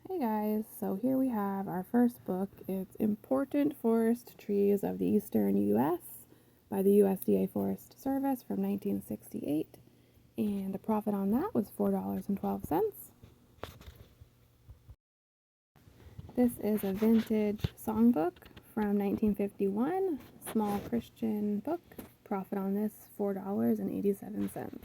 Hey guys, so here we have our first book. It's Important Forest Trees of the Eastern U.S. by the USDA Forest Service from 1968, and the profit on that was $4.12. This is a vintage songbook from 1951, small Christian book. Profit on this $4.87.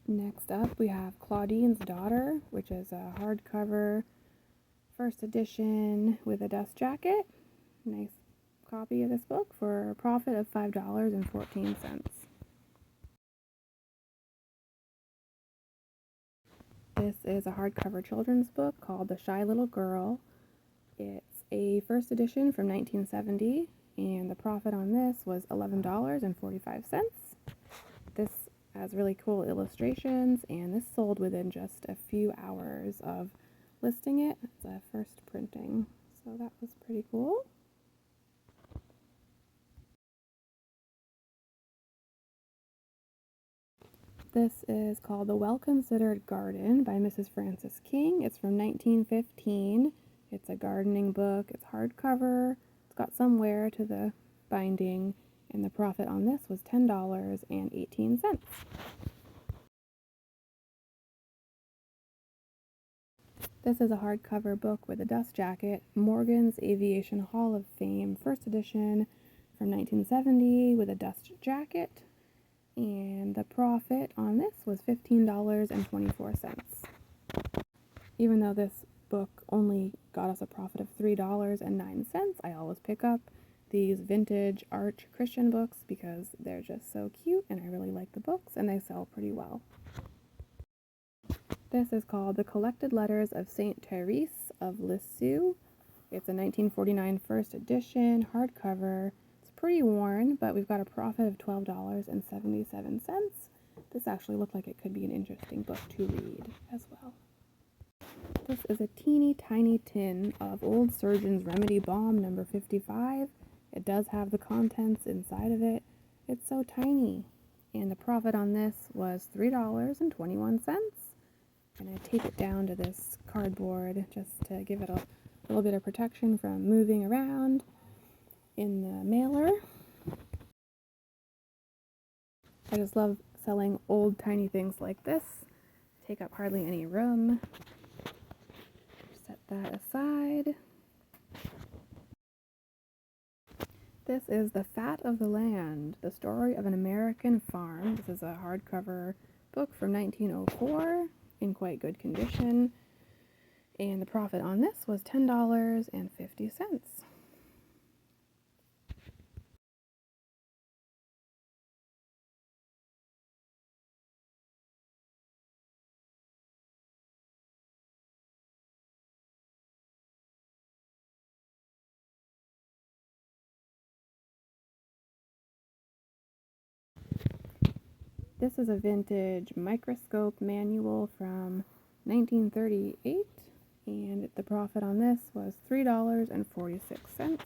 Next up, we have Claudine's Daughter, which is a hardcover first edition with a dust jacket. Nice copy of this book for a profit of $5.14. This is a hardcover children's book called The Shy Little Girl. It's a first edition from 1970, and the profit on this was $11.45. This has really cool illustrations, and this sold within just a few hours of listing it. It's a first printing, so that was pretty cool. This is called The Well-Considered Garden by Mrs. Frances King. It's from 1915. It's a gardening book. It's hardcover. It's got some wear to the binding, and the profit on this was $10.18. This is a hardcover book with a dust jacket, Morgan's Aviation Hall of Fame, first edition from 1970 with a dust jacket, and the profit on this was $15.24. Even though this book only got us a profit of $3.09, I always pick up these vintage art Christian books because they're just so cute and I really like the books and they sell pretty well. This is called The Collected Letters of St. Therese of Lisieux. It's a 1949 first edition, hardcover. It's pretty worn, but we've got a profit of $12.77. This actually looked like it could be an interesting book to read as well. This is a teeny tiny tin of Old Surgeon's Remedy Balm number 55. It does have the contents inside of it. It's so tiny. And the profit on this was $3.21. I'm going to tape it down to this cardboard just to give it a little bit of protection from moving around in the mailer. I just love selling old tiny things like this. Take up hardly any room. Set that aside. This is The Fat of the Land, the story of an American farm. This is a hardcover book from 1904 in quite good condition. And the profit on this was $10.50. This is a vintage microscope manual from 1938, and the profit on this was $3.46.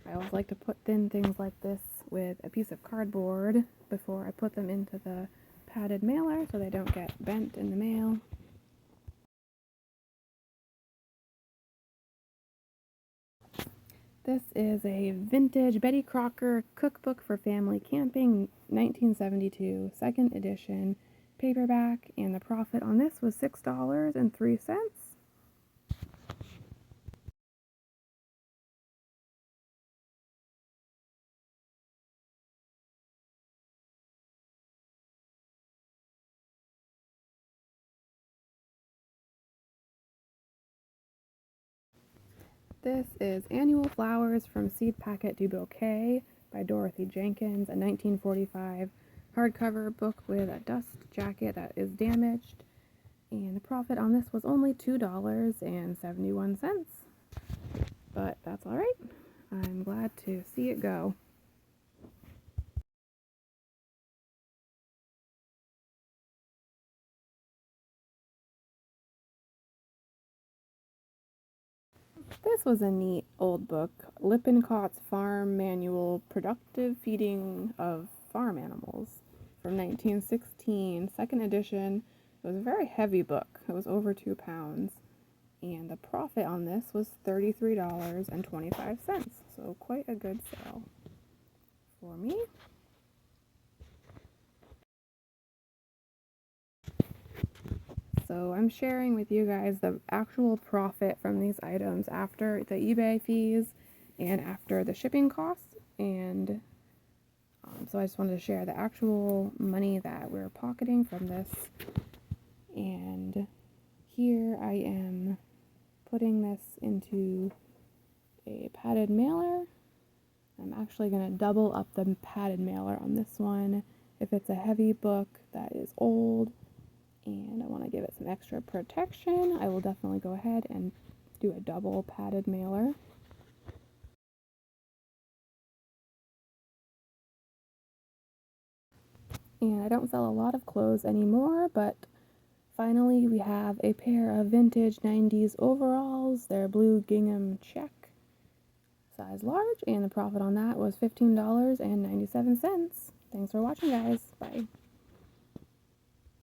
I always like to put thin things like this with a piece of cardboard before I put them into the padded mailer so they don't get bent in the mail. This is a vintage Betty Crocker cookbook for family camping, 1972, second edition, paperback, and the profit on this was $6.03. This is Annual Flowers from Seed Packet du Bouquet by Dorothy Jenkins, a 1945 hardcover book with a dust jacket that is damaged, and the profit on this was only $2.71. But that's alright. I'm glad to see it go. This was a neat old book, Lippincott's Farm Manual, Productive Feeding of Farm Animals, from 1916, second edition, It was a very heavy book. It was over 2 pounds. And the profit on this was $33.25. So quite a good sale for me. So I'm sharing with you guys the actual profit from these items after the eBay fees and after the shipping costs. And so I just wanted to share the actual money that we're pocketing from this. And here I am putting this into a padded mailer. I'm actually going to double up the padded mailer on this one. If it's a heavy book that is old and I want to give it some extra protection, I will definitely go ahead and do a double padded mailer. And I don't sell a lot of clothes anymore, but finally we have a pair of vintage 90s overalls. They're blue gingham check, size large, and the profit on that was $15.97. Thanks for watching, guys. Bye.